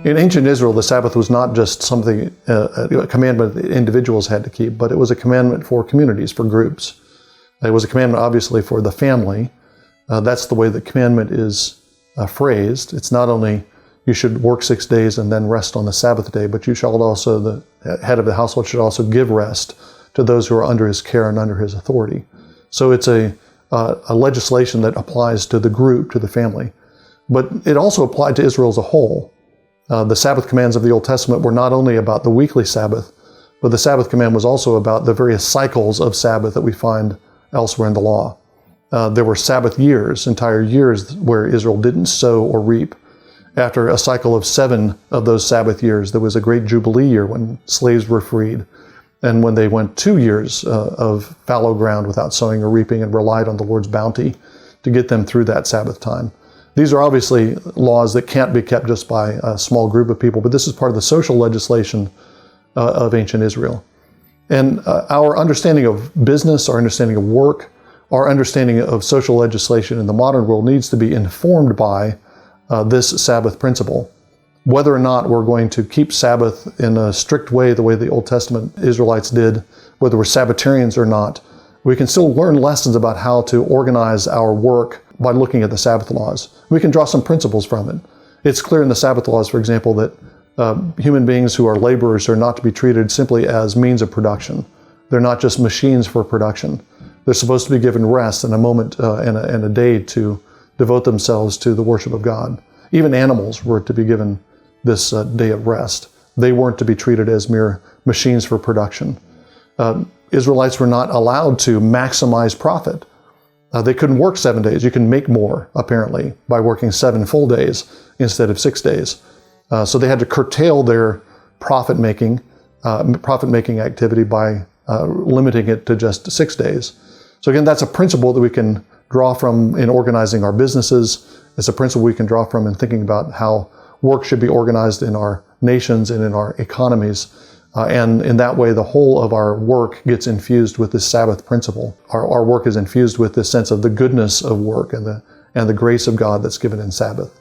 In ancient Israel, the Sabbath was not just something, a commandment that individuals had to keep, but it was a commandment for communities, for groups. It was a commandment, obviously, for the family. That's the way the commandment is phrased. It's not only you should work 6 days and then rest on the Sabbath day, but you shall also, the head of the household should also give rest to those who are under his care and under his authority. So it's a legislation that applies to the group, to the family. But it also applied to Israel as a whole. The Sabbath commands of the Old Testament were not only about the weekly Sabbath, but the Sabbath command was also about the various cycles of Sabbath that we find elsewhere in the law. There were Sabbath years, entire years, where Israel didn't sow or reap. After a cycle of 7 of those Sabbath years, there was a great Jubilee year when slaves were freed, and when they went 2 years of fallow ground without sowing or reaping and relied on the Lord's bounty to get them through that Sabbath time. These are obviously laws that can't be kept just by a small group of people, but this is part of the social legislation of ancient Israel. And our understanding of business, our understanding of work, our understanding of social legislation in the modern world needs to be informed by this Sabbath principle. Whether or not we're going to keep Sabbath in a strict way, the way the Old Testament Israelites did, whether we're Sabbatarians or not, we can still learn lessons about how to organize our work by looking at the Sabbath laws. We can draw some principles from it. It's clear in the Sabbath laws, for example, that human beings who are laborers are not to be treated simply as means of production. They're not just machines for production. They're supposed to be given rest and a moment and a day to devote themselves to the worship of God. Even animals were to be given this day of rest. They weren't to be treated as mere machines for production. Israelites were not allowed to maximize profit. They couldn't work 7 days. You can make more, apparently, by working 7 full days instead of 6 days. So they had to curtail their profit-making activity by limiting it to just 6 days. So again, that's a principle that we can draw from in organizing our businesses. It's a principle we can draw from in thinking about how work should be organized in our nations and in our economies. And in that way, the whole of our work gets infused with this Sabbath principle. Our work is infused with this sense of the goodness of work and the grace of God that's given in Sabbath.